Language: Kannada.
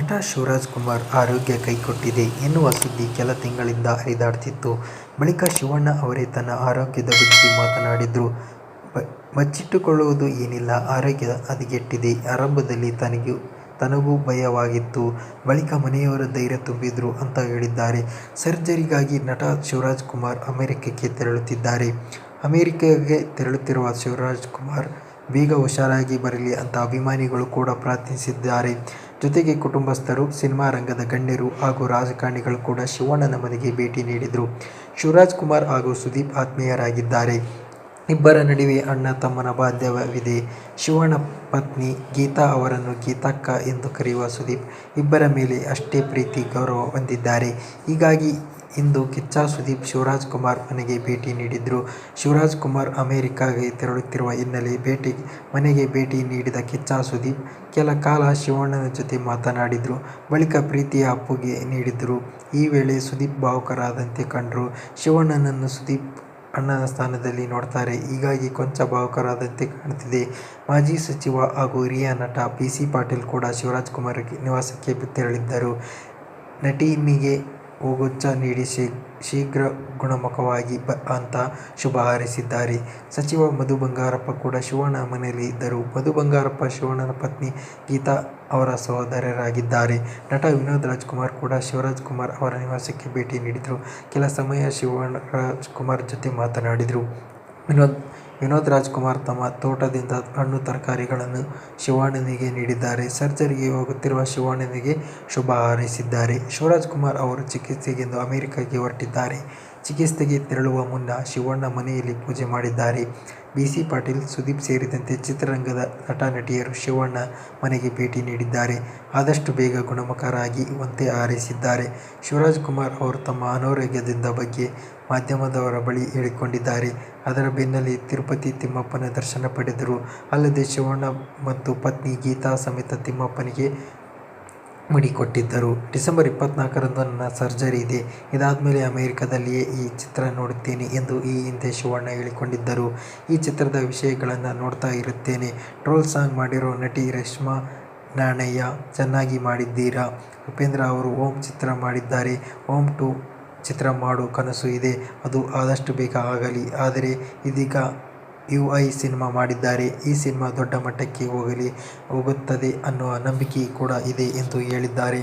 ನಟ ಶಿವರಾಜ್ ಕುಮಾರ್ ಆರೋಗ್ಯ ಕೈಕೊಟ್ಟಿದೆ ಎನ್ನುವ ಸುದ್ದಿ ಕೆಲ ತಿಂಗಳಿಂದ ಹರಿದಾಡ್ತಿತ್ತು. ಬಳಿಕ ಶಿವಣ್ಣ ಅವರೇ ತನ್ನ ಆರೋಗ್ಯದ ಬಗ್ಗೆ ಮಾತನಾಡಿದ್ರು. ಬಚ್ಚಿಟ್ಟುಕೊಳ್ಳುವುದು ಏನಿಲ್ಲ, ಆರೋಗ್ಯ ಹದಗೆಟ್ಟಿದೆ. ಆರಂಭದಲ್ಲಿ ತನಗೂ ಭಯವಾಗಿತ್ತು. ಬಳಿಕ ಮನೆಯವರು ಧೈರ್ಯ ತುಂಬಿದ್ರು ಅಂತ ಹೇಳಿದ್ದಾರೆ. ಸರ್ಜರಿಗಾಗಿ ನಟ ಶಿವರಾಜ್ ಕುಮಾರ್ ಅಮೆರಿಕಕ್ಕೆ ತೆರಳುತ್ತಿದ್ದಾರೆ. ಅಮೆರಿಕೆಗೆ ತೆರಳುತ್ತಿರುವ ಶಿವರಾಜ್ ಕುಮಾರ್ ಬೇಗ ಹುಷಾರಾಗಿ ಬರಲಿ ಅಂತ ಅಭಿಮಾನಿಗಳು ಕೂಡ ಪ್ರಾರ್ಥಿಸಿದ್ದಾರೆ. ಜೊತೆಗೆ ಕುಟುಂಬಸ್ಥರು, ಸಿನಿಮಾ ರಂಗದ ಗಣ್ಯರು ಹಾಗೂ ರಾಜಕಾರಣಿಗಳು ಕೂಡ ಶಿವಣ್ಣನ ಮನೆಗೆ ಭೇಟಿ ನೀಡಿದ್ರು. ಶಿವರಾಜ್ ಕುಮಾರ್ ಹಾಗೂ ಸುದೀಪ್ ಆತ್ಮೀಯರಾಗಿದ್ದಾರೆ. ಇಬ್ಬರ ನಡುವೆ ಅಣ್ಣ ತಮ್ಮನ ಬಾಂಧವ್ಯವಿದೆ. ಶಿವಣ್ಣ ಪತ್ನಿ ಗೀತಾ ಅವರನ್ನು ಗೀತಕ್ಕ ಎಂದು ಕರೆಯುವ ಸುದೀಪ್ ಇಬ್ಬರ ಮೇಲೆ ಅಷ್ಟೇ ಪ್ರೀತಿ, ಗೌರವ ಹೊಂದಿದ್ದಾರೆ. ಹೀಗಾಗಿ ಇಂದು ಕಿಚ್ಚ ಸುದೀಪ್ ಶಿವರಾಜ್ ಕುಮಾರ್ ಮನೆಗೆ ಭೇಟಿ ನೀಡಿದ್ರು. ಶಿವರಾಜ್ ಕುಮಾರ್ ಅಮೆರಿಕಾಗೆ ತೆರಳುತ್ತಿರುವ ಹಿನ್ನೆಲೆ ಮನೆಗೆ ಭೇಟಿ ನೀಡಿದ ಕಿಚ್ಚ ಸುದೀಪ್ ಕೆಲ ಕಾಲ ಶಿವಣ್ಣನ ಜೊತೆ ಮಾತನಾಡಿದ್ರು. ಬಳಿಕ ಪ್ರೀತಿಯ ಅಪ್ಪುಗೆ ನೀಡಿದ್ರು. ಈ ವೇಳೆ ಸುದೀಪ್ ಭಾವುಕರಾದಂತೆ ಕಂಡ್ರು. ಶಿವಣ್ಣನನ್ನು ಸುದೀಪ್ ಅಣ್ಣನ ಸ್ಥಾನದಲ್ಲಿ ನೋಡ್ತಾರೆ. ಹೀಗಾಗಿ ಕೊಂಚ ಭಾವುಕರಾದಂತೆ ಕಾಣ್ತಿದೆ. ಮಾಜಿ ಸಚಿವ ಹಾಗೂ ಹಿರಿಯ ನಟ ಬಿ.ಸಿ. ಪಾಟೀಲ್ ಕೂಡ ಶಿವರಾಜ್ ಕುಮಾರ್ ನಿವಾಸಕ್ಕೆ ತೆರಳಿದ್ದರು. ನಟನಿಗೆ ಹೂಗುಚ್ಛ ನೀಡಿ ಶೀಘ್ರ ಗುಣಮುಖವಾಗಿ ಅಂತ ಶುಭ ಹಾರೈಸಿದ್ದಾರೆ. ಸಚಿವ ಮಧು ಬಂಗಾರಪ್ಪ ಕೂಡ ಶಿವಣ್ಣ ಮನೆಯಲ್ಲಿ ಇದ್ದರು. ಮಧು ಬಂಗಾರಪ್ಪ ಶಿವಣ್ಣನ ಪತ್ನಿ ಗೀತಾ ಅವರ ಸಹೋದರರಾಗಿದ್ದಾರೆ. ನಟ ವಿನೋದ್ ರಾಜ್ಕುಮಾರ್ ಕೂಡ ಶಿವರಾಜ್ ಕುಮಾರ್ ಅವರ ನಿವಾಸಕ್ಕೆ ಭೇಟಿ ನೀಡಿದರು. ಕೆಲ ಸಮಯ ಶಿವರಾಜ್ ಕುಮಾರ್ ಜೊತೆ ಮಾತನಾಡಿದರು. ವಿನೋದ್ ರಾಜ್ಕುಮಾರ್ ತಮ್ಮ ತೋಟದಿಂದ ಹಣ್ಣು ತರಕಾರಿಗಳನ್ನು ಶಿವಣ್ಣನಿಗೆ ನೀಡಿದ್ದಾರೆ. ಸರ್ಜರಿಗೆ ಹೋಗುತ್ತಿರುವ ಶಿವಣ್ಣನಿಗೆ ಶುಭ ಹಾರೈಸಿದ್ದಾರೆ. ಶಿವರಾಜ್ ಕುಮಾರ್ ಅವರು ಚಿಕಿತ್ಸೆಗೆಂದು ಅಮೆರಿಕಕ್ಕೆ ಹೊರಟಿದ್ದಾರೆ. ಚಿಕಿತ್ಸೆಗೆ ತೆರಳುವ ಮುನ್ನ ಶಿವಣ್ಣ ಮನೆಯಲ್ಲಿ ಪೂಜೆ ಮಾಡಿದ್ದಾರೆ. ಬಿ.ಸಿ. ಪಾಟೀಲ್, ಸುದೀಪ್ ಸೇರಿದಂತೆ ಚಿತ್ರರಂಗದ ನಟ ನಟಿಯರು ಶಿವಣ್ಣ ಮನೆಗೆ ಭೇಟಿ ನೀಡಿದ್ದಾರೆ. ಆದಷ್ಟು ಬೇಗ ಗುಣಮುಖರಾಗುವಂತೆ ಹಾರೈಸಿದ್ದಾರೆ. ಶಿವರಾಜ್ ಕುಮಾರ್ ಅವರು ತಮ್ಮ ಅನಾರೋಗ್ಯದ ಬಗ್ಗೆ ಮಾಧ್ಯಮದವರ ಬಳಿ ಹೇಳಿಕೊಂಡಿದ್ದಾರೆ. ಅದರ ಬೆನ್ನಲ್ಲೇ ತಿರುಪತಿ ತಿಮ್ಮಪ್ಪನ ದರ್ಶನ ಪಡೆದರು. ಅಲ್ಲದೆ ಶಿವಣ್ಣ ಮತ್ತು ಪತ್ನಿ ಗೀತಾ ಸಮೇತ ತಿಮ್ಮಪ್ಪನಿಗೆ ಮುಡಿ ಕೊಟ್ಟಿದ್ದರು. ಡಿಸೆಂಬರ್ 24ರಂದು ನನ್ನ ಸರ್ಜರಿ ಇದೆ. ಇದಾದ್ಮೇಲೆ ಅಮೆರಿಕದಲ್ಲಿಯೇ ಈ ಚಿತ್ರ ನೋಡುತ್ತೇನೆ ಎಂದು ಈ ಹಿಂದೆ ಶಿವಣ್ಣ ಹೇಳಿಕೊಂಡಿದ್ದರು. ಈ ಚಿತ್ರದ ವಿಷಯಗಳನ್ನು ನೋಡ್ತಾ ಇರುತ್ತೇನೆ. ಟ್ರೋಲ್ ಸಾಂಗ್ ಮಾಡಿರೋ ನಟಿ ರೇಷ್ಮಾ ನಾಣಯ್ಯ, ಚೆನ್ನಾಗಿ ಮಾಡಿದ್ದೀರಾ. ಉಪೇಂದ್ರ ಅವರು ಓಂ ಚಿತ್ರ ಮಾಡಿದ್ದಾರೆ. ಓಂ 2 ಚಿತ್ರ ಮಾಡೋ ಕನಸು ಇದೆ. ಅದು ಆದಷ್ಟು ಬೇಗ ಆಗಲಿ. ಆದರೆ ಇದೀಗ UI ಸಿನಿಮಾ ಮಾಡಿದ್ದಾರೆ. ಈ ಸಿನಿಮಾ ದೊಡ್ಡ ಮಟ್ಟಕ್ಕೆ ಹೋಗುತ್ತದೆ ಅನ್ನೋ ನಂಬಿಕೆ ಕೂಡ ಇದೆ ಎಂದು ಹೇಳಿದ್ದಾರೆ.